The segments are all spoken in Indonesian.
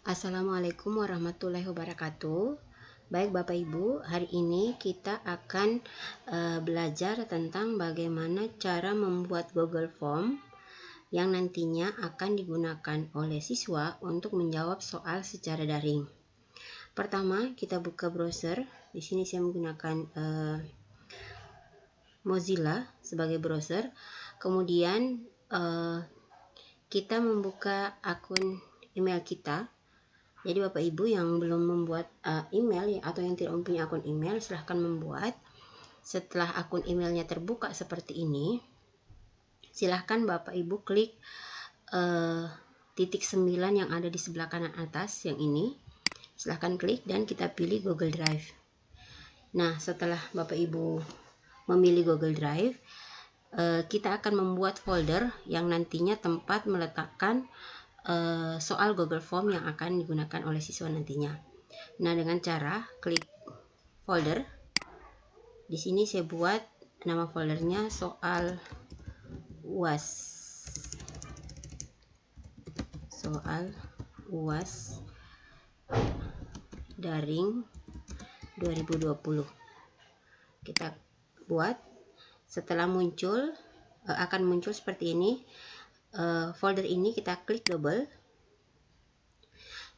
Assalamualaikum warahmatullahi wabarakatuh. Baik Bapak Ibu, hari ini kita akan belajar tentang bagaimana cara membuat Google Form yang nantinya akan digunakan oleh siswa untuk menjawab soal secara daring. Pertama, kita buka browser. Di sini saya menggunakan Mozilla sebagai browser. Kemudian kita membuka akun email kita. Jadi Bapak Ibu yang belum membuat email atau yang tidak mempunyai akun email, silahkan membuat. Setelah akun emailnya terbuka seperti ini, silahkan Bapak Ibu klik titik 9 yang ada di sebelah kanan atas yang ini. Silahkan klik dan kita pilih Google Drive. Nah, setelah Bapak Ibu memilih Google Drive, kita akan membuat folder yang nantinya tempat meletakkan soal Google Form yang akan digunakan oleh siswa nantinya. Nah, dengan cara klik folder. Di sini saya buat nama foldernya soal UAS. Soal UAS daring 2020. Kita buat. Setelah muncul, akan muncul seperti ini. Folder ini kita klik double.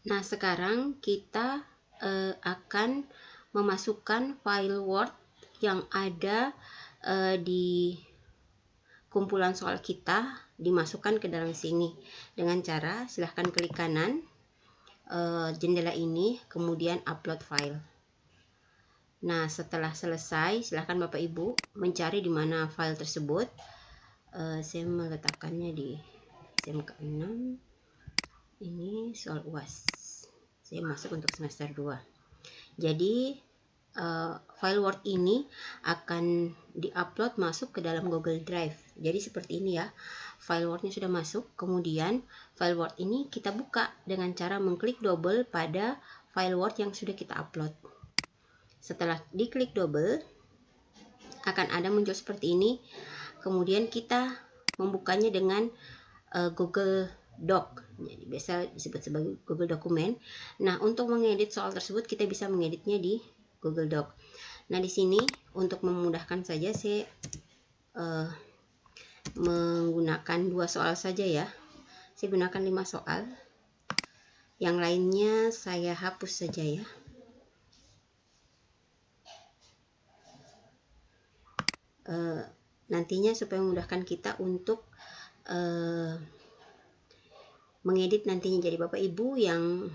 Nah, sekarang kita akan memasukkan file Word yang ada di kumpulan soal kita, dimasukkan ke dalam sini dengan cara silahkan klik kanan jendela ini, kemudian upload file. Nah, setelah selesai, silahkan Bapak Ibu mencari di mana file tersebut. Saya meletakkannya di SMK 6. Ini soal UAS. Saya masuk untuk semester 2. Jadi file Word ini akan diupload masuk ke dalam Google Drive. Jadi seperti ini ya. File Wordnya sudah masuk. Kemudian file Word ini kita buka dengan cara mengklik double pada file Word yang sudah kita upload. Setelah diklik double, akan ada muncul seperti ini. Kemudian kita membukanya dengan Google Doc. Jadi biasa disebut sebagai Google Dokumen. Nah, untuk mengedit soal tersebut kita bisa mengeditnya di Google Doc. Nah, di sini untuk memudahkan saja saya menggunakan 2 soal saja ya. Saya gunakan 5 soal. Yang lainnya saya hapus saja ya. Nantinya supaya memudahkan kita untuk mengedit nantinya. Jadi Bapak Ibu yang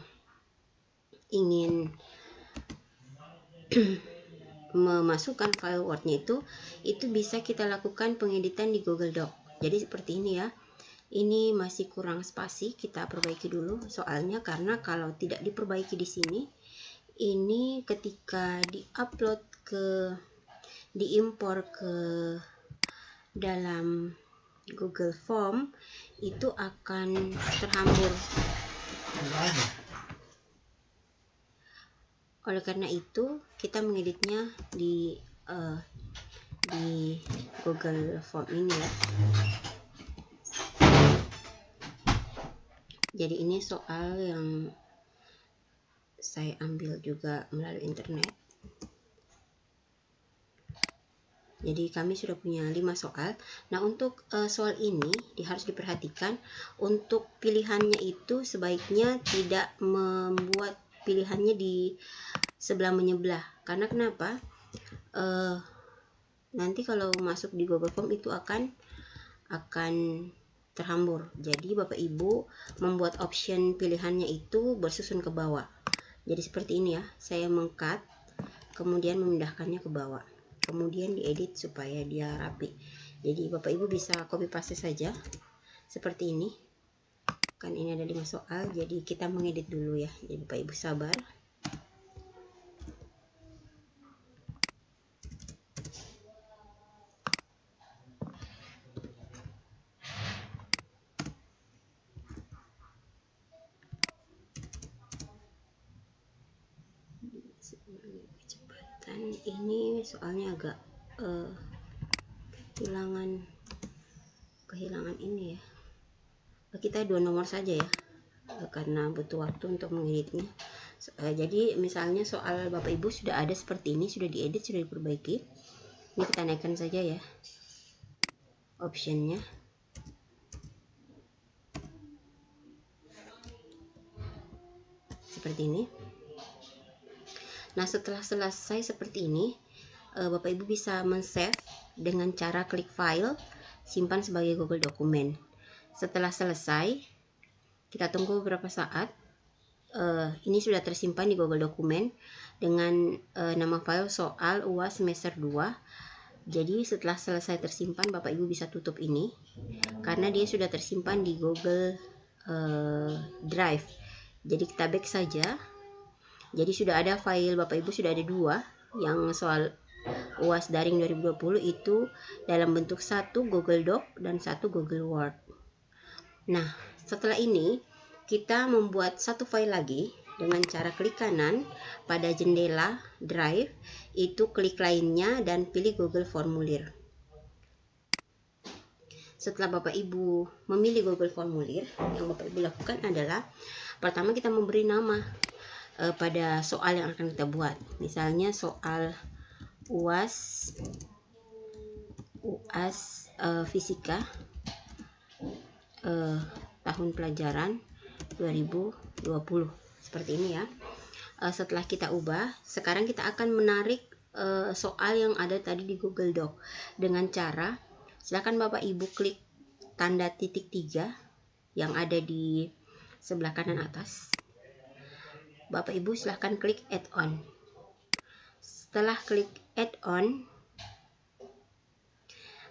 ingin memasukkan file Word-nya itu bisa kita lakukan pengeditan di Google Doc. Jadi seperti ini ya. Ini masih kurang spasi, kita perbaiki dulu soalnya, karena kalau tidak diperbaiki di sini, ini ketika diupload diimpor ke dalam Google Form itu akan terhambur. Oleh karena itu kita mengeditnya di Google Form ini ya. Jadi ini soal yang saya ambil juga melalui internet. Jadi kami sudah punya 5 soal. Nah, untuk soal ini harus diperhatikan untuk pilihannya itu sebaiknya tidak membuat pilihannya di sebelah menyebelah. Karena kenapa? Nanti kalau masuk di Google Form itu akan terhambur. Jadi Bapak Ibu membuat option pilihannya itu bersusun ke bawah. Jadi seperti ini ya. Saya meng-cut, kemudian memindahkannya ke bawah. Kemudian diedit supaya dia rapi. Jadi Bapak Ibu bisa copy paste saja seperti ini. Kan ini ada 5 soal, jadi kita mengedit dulu ya. Jadi Bapak Ibu sabar. Kecepatan ini soalnya agak kehilangan ini ya. Kita 2 nomor saja ya. karena butuh waktu untuk mengeditnya. Jadi misalnya soal Bapak Ibu sudah ada seperti ini, sudah diedit, sudah diperbaiki. Ini kita naikkan saja ya optionnya. Seperti ini. Nah, setelah selesai seperti ini, Bapak Ibu bisa men-save dengan cara klik file, simpan sebagai Google dokumen. Setelah selesai, kita tunggu beberapa saat. Ini sudah tersimpan di Google dokumen dengan nama file soal UAS semester 2. Jadi setelah selesai tersimpan, Bapak Ibu bisa tutup ini karena dia sudah tersimpan di Google Drive. Jadi kita back saja. Jadi sudah ada file Bapak Ibu, sudah ada 2, yang soal UAS daring 2020 itu dalam bentuk satu Google Doc dan satu Google Word. Nah, setelah ini kita membuat satu file lagi dengan cara klik kanan pada jendela Drive, itu klik lainnya dan pilih Google Formulir. Setelah Bapak Ibu memilih Google Formulir, yang Bapak Ibu lakukan adalah pertama kita memberi nama pada soal yang akan kita buat. Misalnya soal UAS fisika tahun pelajaran 2020, seperti ini ya. Setelah kita ubah, sekarang kita akan menarik soal yang ada tadi di Google Doc dengan cara silakan Bapak Ibu klik tanda titik 3 yang ada di sebelah kanan atas. Bapak Ibu silahkan klik add-on. Setelah klik add-on,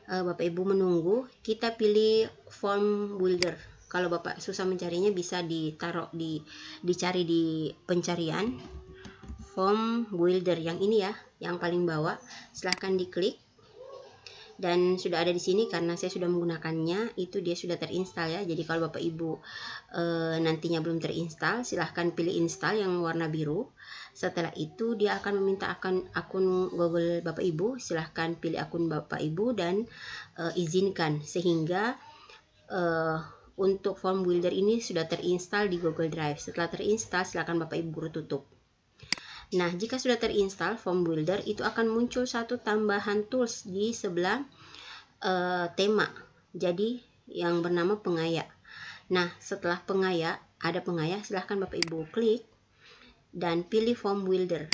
Bapak Ibu menunggu, kita pilih form builder. Kalau Bapak susah mencarinya, bisa dicari di pencarian form builder yang ini ya, yang paling bawah. Silahkan diklik. Dan sudah ada di sini karena saya sudah menggunakannya, itu dia sudah terinstall ya. Jadi kalau Bapak Ibu nantinya belum terinstall, silahkan pilih install yang warna biru. Setelah itu dia akan meminta akun Google Bapak Ibu, silahkan pilih akun Bapak Ibu dan izinkan, sehingga untuk form builder ini sudah terinstall di Google Drive. Setelah terinstall, silahkan Bapak Ibu tutup. Nah, jika sudah terinstall form builder, itu akan muncul satu tambahan tools di sebelah tema. Jadi yang bernama pengaya. Nah, setelah pengaya, ada pengaya, silahkan Bapak Ibu klik dan pilih form builder.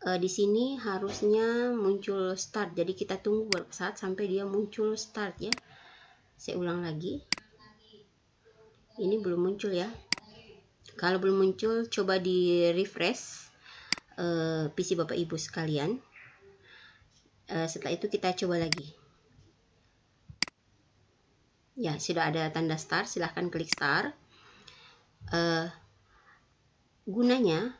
Di sini harusnya muncul start. Jadi kita tunggu beberapa saat sampai dia muncul start ya. Saya ulang lagi. Ini belum muncul ya. Kalau belum muncul, coba di refresh PC Bapak Ibu sekalian. Setelah itu kita coba lagi. Ya, sudah ada tanda start, silahkan klik start. Gunanya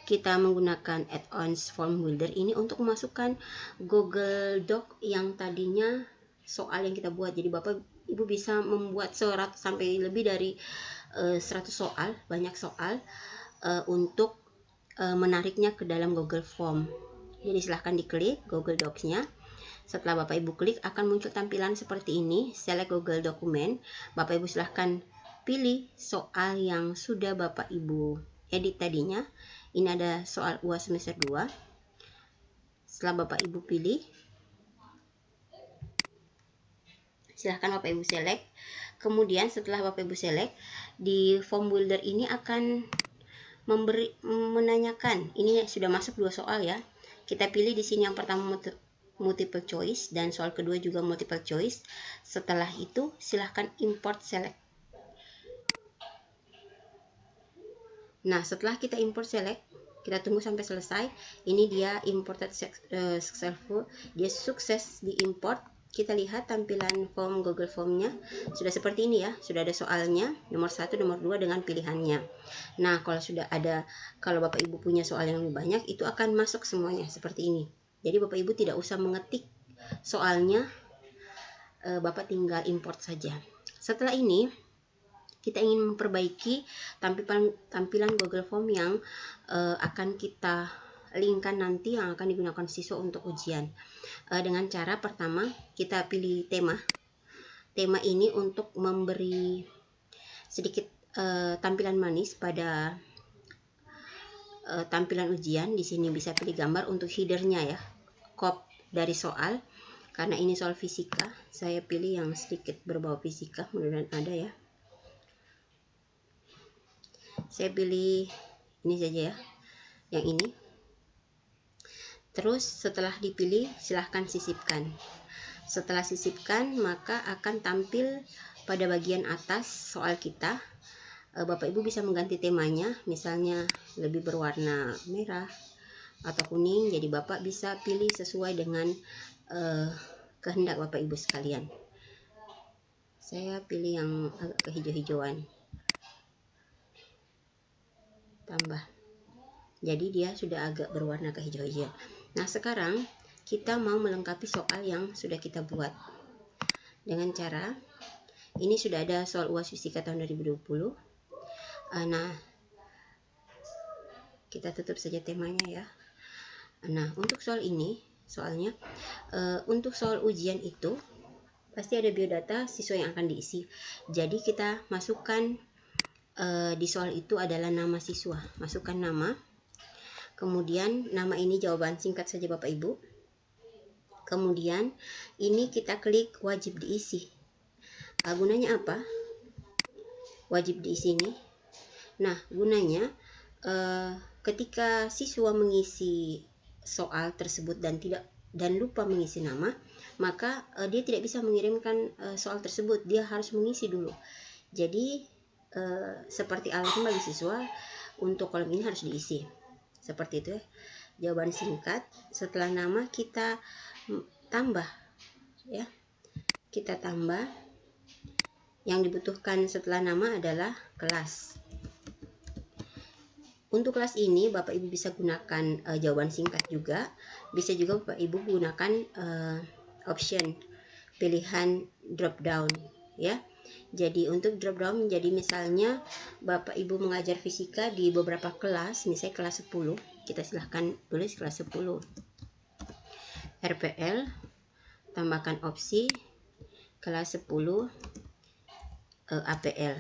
kita menggunakan add-ons form builder ini untuk memasukkan Google Doc yang tadinya soal yang kita buat. Jadi Bapak Ibu bisa membuat 100 sampai lebih dari 100 soal, banyak soal untuk menariknya ke dalam Google Form. Jadi silahkan diklik Google Docs-nya. Setelah Bapak Ibu klik, akan muncul tampilan seperti ini, select Google Dokumen. Bapak Ibu silahkan pilih soal yang sudah Bapak Ibu edit tadinya. Ini ada soal UAS semester 2. Setelah Bapak Ibu pilih, silahkan Bapak Ibu select. Kemudian setelah Bapak Ibu select, di form builder ini akan menanyakan, ini sudah masuk 2 soal ya. Kita pilih di sini yang pertama multiple choice dan soal kedua juga multiple choice. Setelah itu silahkan import select. Nah, setelah kita import select, kita tunggu sampai selesai. Ini dia imported successful, dia sukses diimport. Kita lihat tampilan form Google Form-nya sudah seperti ini ya. Sudah ada soalnya nomor 1, nomor 2 dengan pilihannya. Nah, kalau Bapak Ibu punya soal yang lebih banyak, itu akan masuk semuanya seperti ini. Jadi Bapak Ibu tidak usah mengetik soalnya, Bapak tinggal import saja. Setelah ini kita ingin memperbaiki tampilan Google Form yang akan kita linkkan nanti, yang akan digunakan siswa untuk ujian. Dengan cara pertama kita pilih tema. Tema ini untuk memberi sedikit tampilan manis pada tampilan ujian. Di sini bisa pilih gambar untuk headernya ya, kop dari soal. Karena ini soal fisika, saya pilih yang sedikit berbau fisika, mudah-mudahan ada ya. Saya pilih ini saja ya, yang ini. Terus setelah dipilih, silahkan sisipkan. Setelah sisipkan, maka akan tampil pada bagian atas soal kita. Bapak Ibu bisa mengganti temanya, misalnya lebih berwarna merah atau kuning. Jadi Bapak bisa pilih sesuai dengan kehendak Bapak Ibu sekalian. Saya pilih yang agak kehijau-hijauan. Tambah. Jadi dia sudah agak berwarna kehijau-hijauan. Nah, sekarang kita mau melengkapi soal yang sudah kita buat. Dengan cara, ini sudah ada soal UAS Fisika tahun 2020. Nah, kita tutup saja temanya ya. Nah, untuk soal ini, soalnya untuk soal ujian itu pasti ada biodata siswa yang akan diisi. Jadi kita masukkan di soal itu adalah nama siswa. Masukkan nama. Kemudian nama ini jawaban singkat saja Bapak Ibu. Kemudian ini kita klik wajib diisi. Gunanya apa? Wajib diisi ini. Nah, gunanya ketika siswa mengisi soal tersebut dan lupa mengisi nama, maka dia tidak bisa mengirimkan soal tersebut. Dia harus mengisi dulu. Jadi seperti alarm bagi siswa, untuk kolom ini harus diisi. Seperti itu ya. Jawaban singkat. Setelah nama kita tambah ya. Kita tambah. Yang dibutuhkan setelah nama adalah kelas. Untuk kelas ini Bapak Ibu bisa gunakan jawaban singkat juga. Bisa juga Bapak Ibu gunakan option pilihan drop down ya. Jadi untuk drop down, jadi misalnya Bapak Ibu mengajar fisika di beberapa kelas, misalnya kelas 10, kita silahkan tulis kelas 10 RPL, tambahkan opsi kelas 10 APL.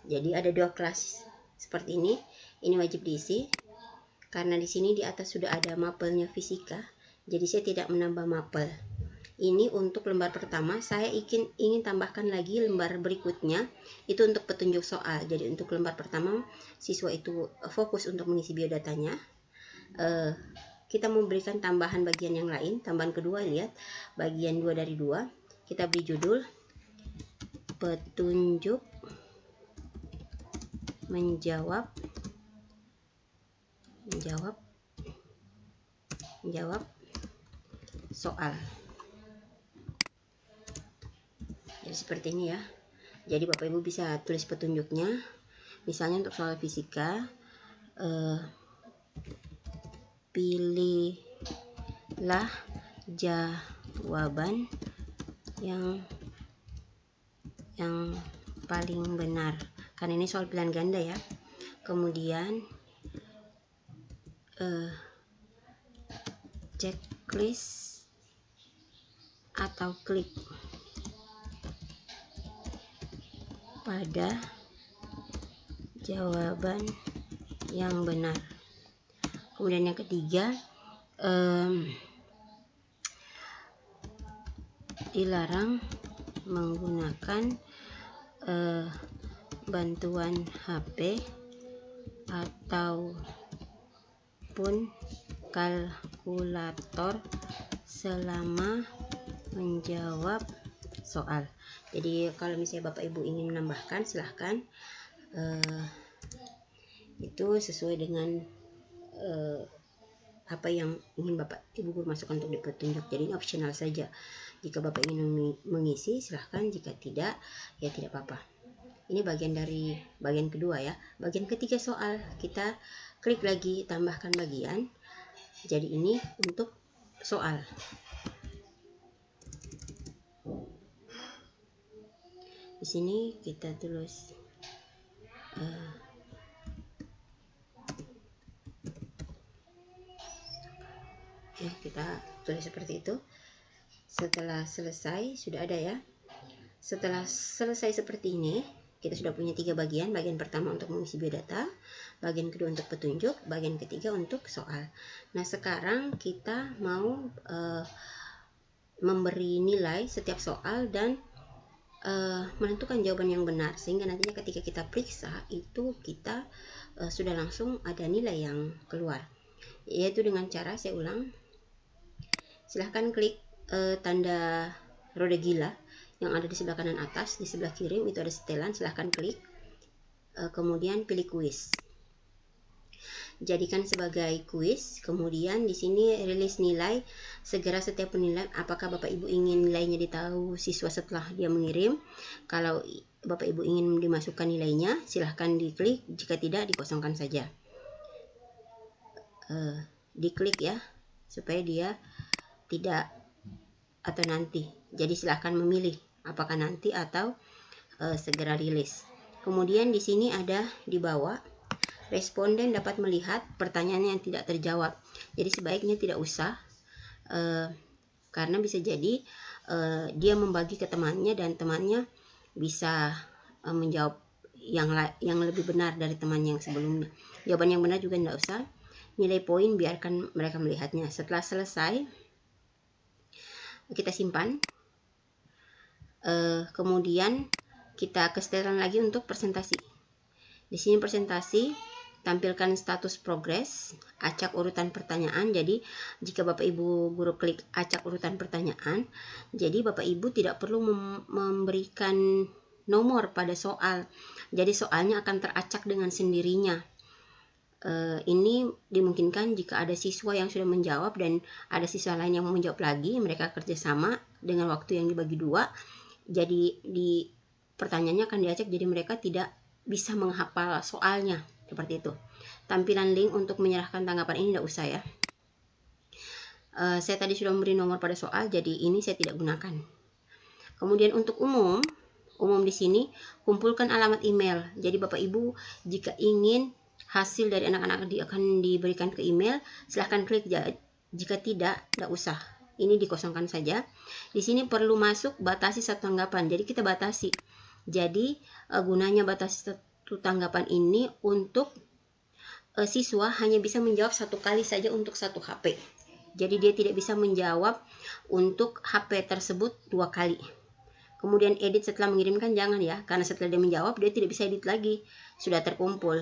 Jadi ada dua kelas seperti ini. Ini wajib diisi karena di sini di atas sudah ada mapelnya fisika, jadi saya tidak menambah mapel. Ini untuk lembar pertama. Saya ingin tambahkan lagi lembar berikutnya, itu untuk petunjuk soal. Jadi untuk lembar pertama siswa itu fokus untuk mengisi biodatanya. Kita memberikan tambahan bagian yang lain. Tambahan kedua, lihat bagian 2 dari 2. Kita beri judul petunjuk menjawab soal. Jadi seperti ini ya. Jadi Bapak Ibu bisa tulis petunjuknya. Misalnya untuk soal fisika, pilihlah jawaban yang paling benar. Karena ini soal pilihan ganda ya. Kemudian checklist atau klik pada jawaban yang benar. Kemudian yang ketiga, dilarang menggunakan bantuan HP ataupun kalkulator selama menjawab soal. Jadi kalau misalnya Bapak Ibu ingin menambahkan, silahkan. Itu sesuai dengan apa yang ingin Bapak Ibu guru masukkan untuk di petunjuk. Jadi ini opsional saja. Jika Bapak ingin mengisi, silahkan. Jika tidak, ya tidak apa-apa. Ini bagian dari bagian kedua ya. Bagian ketiga soal, kita klik lagi tambahkan bagian. Jadi ini untuk soal. Di sini kita tulis ya, kita tulis seperti itu. Setelah selesai, sudah ada ya. Setelah selesai seperti ini, Kita sudah punya 3 bagian. Bagian pertama untuk mengisi biodata, bagian kedua untuk petunjuk, bagian ketiga untuk soal. Nah, sekarang kita mau memberi nilai setiap soal dan menentukan jawaban yang benar, sehingga nantinya ketika kita periksa itu kita sudah langsung ada nilai yang keluar, yaitu dengan cara, saya ulang, silahkan klik tanda roda gila yang ada di sebelah kanan atas. Di sebelah kiri itu ada setelan, silahkan klik, kemudian pilih kuis, jadikan sebagai kuis. Kemudian di sini rilis nilai, segera setiap penilaian. Apakah Bapak Ibu ingin nilainya ditahu siswa setelah dia mengirim? Kalau Bapak Ibu ingin dimasukkan nilainya, silahkan diklik, jika tidak dikosongkan saja. Diklik ya, supaya dia tidak atau nanti. Jadi silahkan memilih apakah nanti atau segera rilis. Kemudian di sini ada di bawah, responden dapat melihat pertanyaan yang tidak terjawab. Jadi sebaiknya tidak usah, karena bisa jadi dia membagi ke temannya dan temannya bisa menjawab yang lebih benar dari temannya yang sebelumnya. Jawaban yang benar juga tidak usah. Nilai poin biarkan mereka melihatnya. Setelah selesai, kita simpan. Kemudian kita ke setelan lagi untuk presentasi. Di sini presentasi, tampilkan status progres, acak urutan pertanyaan. Jadi jika Bapak Ibu guru klik acak urutan pertanyaan, jadi Bapak Ibu tidak perlu memberikan nomor pada soal. Jadi soalnya akan teracak dengan sendirinya. Ini dimungkinkan jika ada siswa yang sudah menjawab dan ada siswa lain yang mau menjawab lagi, mereka kerjasama dengan waktu yang dibagi 2. Jadi di pertanyaannya akan diacak, jadi mereka tidak bisa menghafal soalnya, seperti itu. Tampilan link untuk menyerahkan tanggapan ini tidak usah ya. Saya tadi sudah memberi nomor pada soal, jadi ini saya tidak gunakan. Kemudian untuk umum di sini kumpulkan alamat email. Jadi Bapak Ibu jika ingin hasil dari anak-anak akan diberikan ke email, silahkan klik. Jika tidak usah. Ini dikosongkan saja. Di sini perlu masuk batasi 1 tanggapan. Jadi kita batasi. Jadi gunanya batasi 1 tanggapan ini untuk siswa hanya bisa menjawab 1 kali saja untuk 1 HP. Jadi dia tidak bisa menjawab untuk HP tersebut 2 kali. Kemudian edit setelah mengirimkan jangan ya, karena setelah dia menjawab dia tidak bisa edit lagi, sudah terkumpul.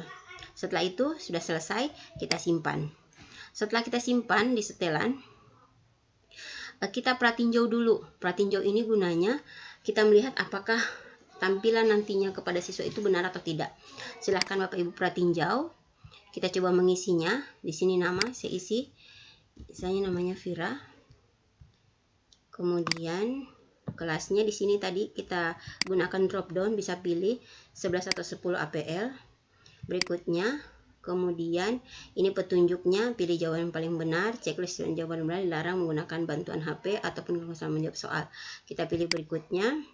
Setelah itu sudah selesai, kita simpan. Setelah kita simpan di setelan, kita pratinjau dulu. Pratinjau ini gunanya kita melihat apakah tampilan nantinya kepada siswa itu benar atau tidak. Silahkan Bapak Ibu pratinjau. Kita coba mengisinya. Di sini nama saya isi, misalnya namanya Vira. Kemudian kelasnya di sini tadi kita gunakan drop down, bisa pilih 11 atau 10 APL. Berikutnya, kemudian ini petunjuknya, pilih jawaban yang paling benar, checklist dan jawaban benar, dilarang menggunakan bantuan HP ataupun kalau menjawab soal. Kita pilih berikutnya.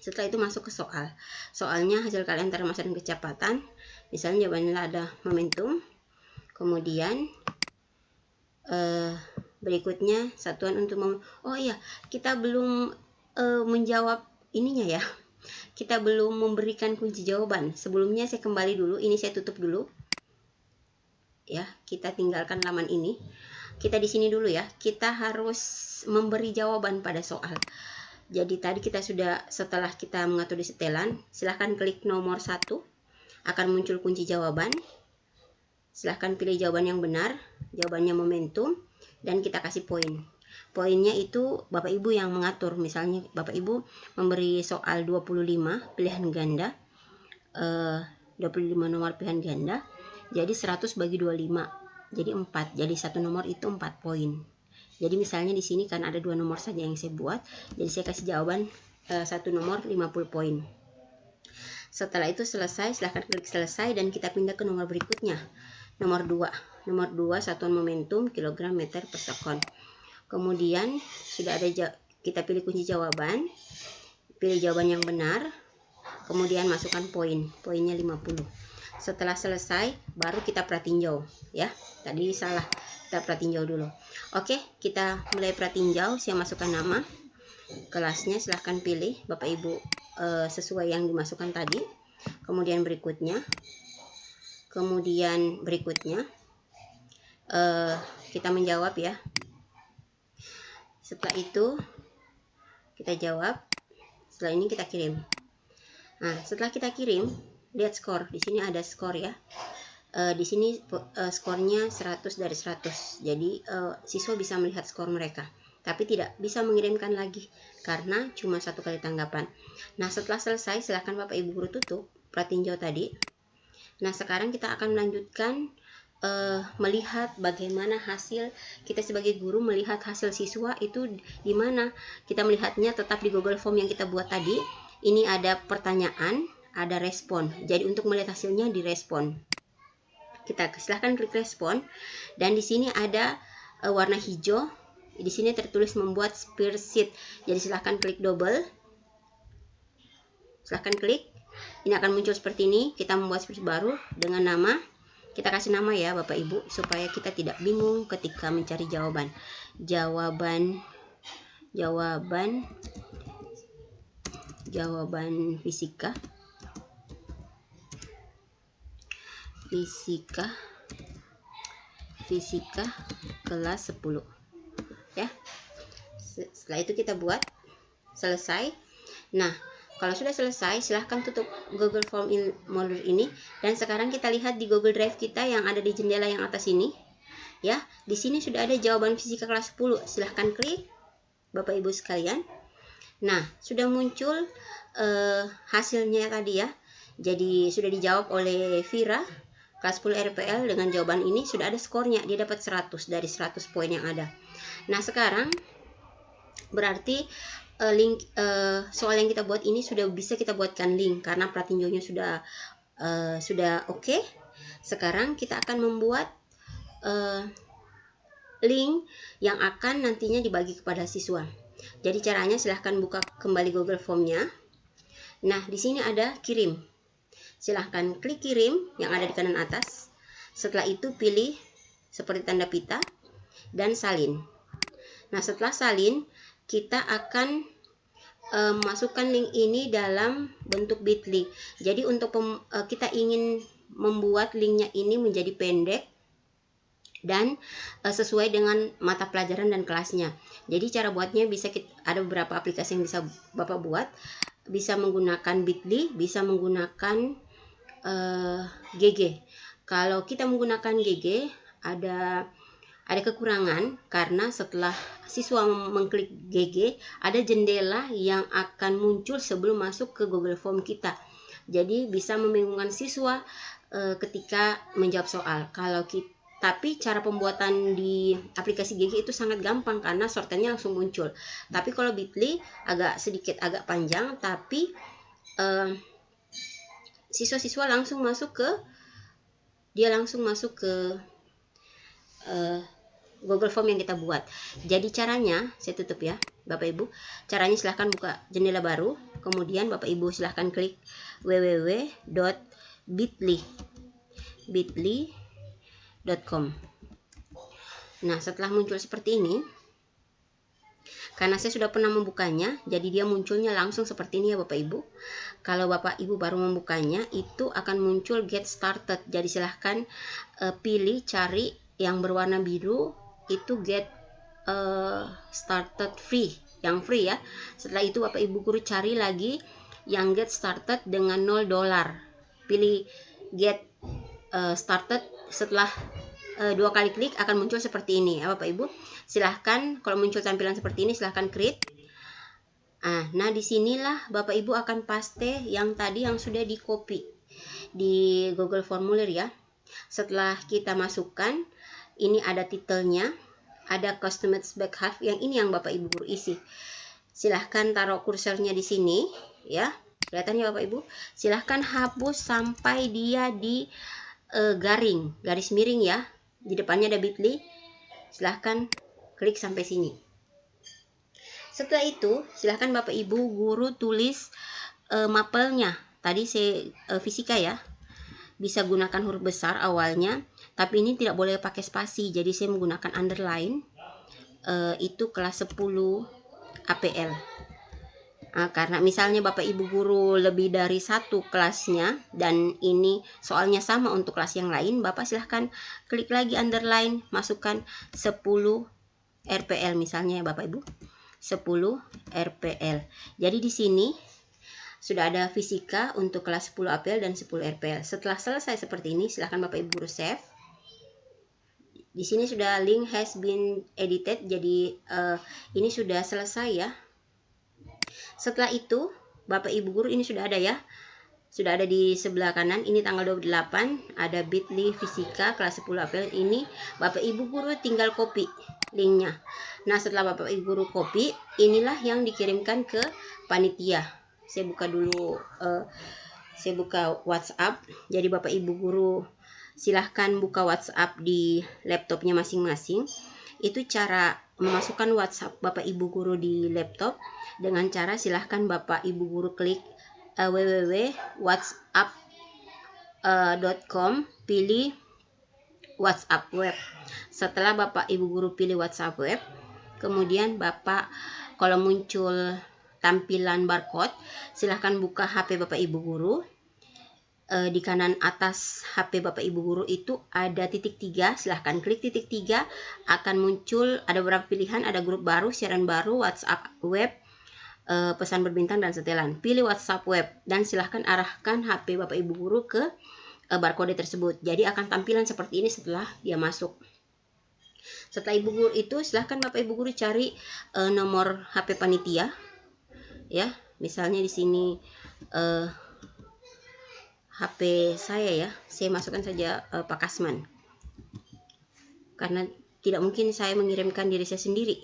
Setelah itu masuk ke soal. Soalnya hasil kalian antara masa dan kecepatan. Misalnya jawabannya ada momentum. Kemudian berikutnya satuan untuk oh iya, kita belum menjawab ininya ya. Kita belum memberikan kunci jawaban. Sebelumnya saya kembali dulu, ini saya tutup dulu. Ya, kita tinggalkan laman ini. Kita di sini dulu ya. Kita harus memberi jawaban pada soal. Jadi tadi kita sudah, setelah kita mengatur di setelan, silahkan klik nomor 1. Akan muncul kunci jawaban. Silahkan pilih jawaban yang benar. Jawabannya momentum. Dan kita kasih poin. Poinnya itu Bapak Ibu yang mengatur. Misalnya Bapak Ibu memberi soal 25 pilihan ganda, 25 nomor pilihan ganda, jadi 100 bagi 25, jadi 4. Jadi satu nomor itu 4 poin. Jadi misalnya di sini kan ada 2 nomor saja yang saya buat, jadi saya kasih jawaban satu nomor 50 poin. Setelah itu selesai, silahkan klik selesai dan kita pindah ke nomor berikutnya. Nomor 2. Nomor 2 satuan momentum kilogram meter per sekon. Kemudian sudah ada, kita pilih kunci jawaban, pilih jawaban yang benar, kemudian masukkan poin, poinnya 50. Setelah selesai baru kita pratinjau ya. Tadi salah, kita pratinjau dulu. Oke, kita mulai pratinjau. Saya masukkan nama, kelasnya silahkan pilih Bapak Ibu sesuai yang dimasukkan tadi. Kemudian berikutnya kita menjawab ya. Setelah itu kita jawab. Setelah ini kita kirim. Nah, setelah kita kirim, lihat skor. Di sini ada skor ya. Di sini skornya 100 dari 100. Jadi siswa bisa melihat skor mereka, tapi tidak bisa mengirimkan lagi karena cuma 1 kali tanggapan. Nah, setelah selesai silahkan Bapak Ibu guru tutup pratinjau tadi. Nah, sekarang kita akan melanjutkan melihat bagaimana hasil kita sebagai guru melihat hasil siswa itu di mana. Kita melihatnya tetap di Google Form yang kita buat tadi. Ini ada pertanyaan, ada respon. Jadi untuk melihat hasilnya di respon. Kita silahkan klik respon dan di sini ada warna hijau. Di sini tertulis membuat spreadsheet. Jadi silahkan klik double. Silahkan klik. Ini akan muncul seperti ini. Kita membuat spreadsheet baru dengan nama. Kita kasih nama ya Bapak Ibu supaya kita tidak bingung ketika mencari jawaban. Jawaban fisika kelas 10 ya. Setelah itu kita buat selesai. Nah, kalau sudah selesai, silahkan tutup Google Form modul ini. Dan sekarang kita lihat di Google Drive kita yang ada di jendela yang atas ini. Ya, di sini sudah ada jawaban fisika kelas 10. Silahkan klik, Bapak Ibu sekalian. Nah, sudah muncul hasilnya tadi ya. Jadi sudah dijawab oleh Vira, kelas 10 RPL dengan jawaban ini. Sudah ada skornya, dia dapat 100 dari 100 poin yang ada. Nah, sekarang berarti link soal yang kita buat ini sudah bisa kita buatkan link karena pratinjaunya sudah oke. Sekarang kita akan membuat link yang akan nantinya dibagi kepada siswa. Jadi caranya silahkan buka kembali Google Form-nya. Nah, di sini ada kirim. Silahkan klik kirim yang ada di kanan atas. Setelah itu pilih seperti tanda pita dan salin. Nah, setelah salin kita akan masukkan link ini dalam bentuk bit.ly. Jadi untuk kita ingin membuat linknya ini menjadi pendek dan sesuai dengan mata pelajaran dan kelasnya. Jadi cara buatnya ada beberapa aplikasi yang bisa Bapak buat. Bisa menggunakan bit.ly, bisa menggunakan GG. Kalau kita menggunakan GG ada kekurangan karena setelah siswa mengklik GG ada jendela yang akan muncul sebelum masuk ke Google Form kita. Jadi bisa membingungkan siswa ketika menjawab soal. Tapi cara pembuatan di aplikasi GG itu sangat gampang karena shortcutnya langsung muncul. Tapi kalau bit.ly agak panjang, tapi siswa-siswa langsung masuk ke Google Form yang kita buat. Jadi caranya, saya tutup ya Bapak Ibu. Caranya silahkan buka jendela baru. Kemudian Bapak Ibu silahkan klik www.bit.ly.com. Nah, setelah muncul seperti ini, karena saya sudah pernah membukanya, jadi dia munculnya langsung seperti ini ya Bapak Ibu. Kalau Bapak Ibu baru membukanya, itu akan muncul get started. Jadi silahkan pilih cari yang berwarna biru, itu get started free, yang free ya. Setelah itu Bapak Ibu guru cari lagi yang get started dengan $0. Pilih get started. Setelah 2 kali klik akan muncul seperti ini ya Bapak Ibu. Silahkan kalau muncul tampilan seperti ini silahkan create. Nah, disinilah Bapak Ibu akan paste yang tadi yang sudah di copy di Google Formulir ya. Setelah kita masukkan, ini ada titelnya, ada customized back half, yang ini yang Bapak Ibu guru isi. Silahkan taruh kursornya di sini ya. Kelihatan ya Bapak Ibu. Silahkan hapus sampai dia di garis miring ya. Di depannya ada bit.ly. Silahkan klik sampai sini. Setelah itu silahkan Bapak Ibu guru tulis mapelnya. Tadi saya fisika ya. Bisa gunakan huruf besar awalnya, tapi ini tidak boleh pakai spasi. Jadi saya menggunakan underline. Itu kelas 10 APL. Karena misalnya Bapak Ibu guru lebih dari satu kelasnya dan ini soalnya sama untuk kelas yang lain, Bapak silahkan klik lagi underline, masukkan 10 RPL misalnya ya Bapak Ibu, 10 RPL. Jadi di sini sudah ada fisika untuk kelas 10 APL dan 10 RPL. Setelah selesai seperti ini, silahkan Bapak Ibu guru save. Di sini sudah link has been edited, jadi ini sudah selesai ya. Setelah itu, Bapak Ibu guru ini sudah ada ya. Sudah ada di sebelah kanan, ini tanggal 28, ada bit.ly fisika kelas 10 APL. Ini Bapak Ibu guru tinggal copy linknya. Nah, setelah Bapak Ibu guru copy, inilah yang dikirimkan ke panitia. Saya buka dulu, saya buka WhatsApp. Jadi Bapak Ibu guru silahkan buka WhatsApp di laptopnya masing-masing. Itu cara memasukkan WhatsApp Bapak Ibu guru di laptop dengan cara silahkan Bapak Ibu guru klik www.whatsapp.com, pilih WhatsApp web. Setelah Bapak Ibu guru pilih WhatsApp web, kemudian Bapak kalau muncul tampilan barcode, silahkan buka HP Bapak Ibu guru. Di kanan atas HP Bapak Ibu guru itu ada titik 3, silahkan klik titik 3, akan muncul ada beberapa pilihan, ada grup baru, siaran baru, WhatsApp web, pesan berbintang dan setelan. Pilih WhatsApp web dan silahkan arahkan HP Bapak Ibu guru ke barcode tersebut. Jadi akan tampilan seperti ini setelah dia masuk. Setelah Ibu guru itu silahkan Bapak Ibu guru cari nomor HP panitia ya. Misalnya di sini HP saya ya, saya masukkan saja Pak Kasman, karena tidak mungkin saya mengirimkan diri saya sendiri.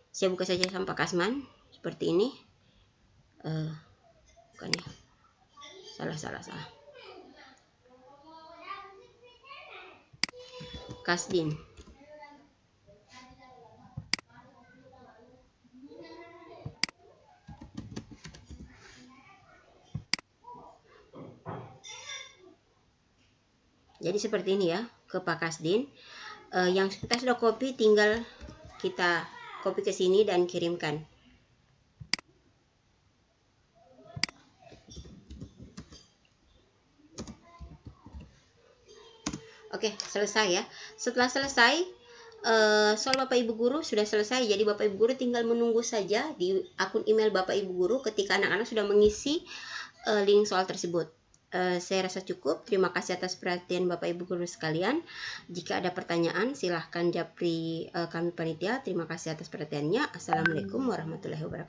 Saya buka saja sama Pak Kasman seperti ini. Bukan ya, salah. Kasdin. Jadi seperti ini ya, ke Pak Kasdin. Yang kita sudah copy tinggal kita copy ke sini dan kirimkan. Oke, selesai ya. Setelah selesai, soal Bapak Ibu guru sudah selesai. Jadi Bapak Ibu guru tinggal menunggu saja di akun email Bapak Ibu guru ketika anak-anak sudah mengisi link soal tersebut. Saya rasa cukup. Terima kasih atas perhatian Bapak Ibu guru sekalian. Jika ada pertanyaan silahkan japri kami panitia. Terima kasih atas perhatiannya. Assalamualaikum warahmatullahi wabarakatuh.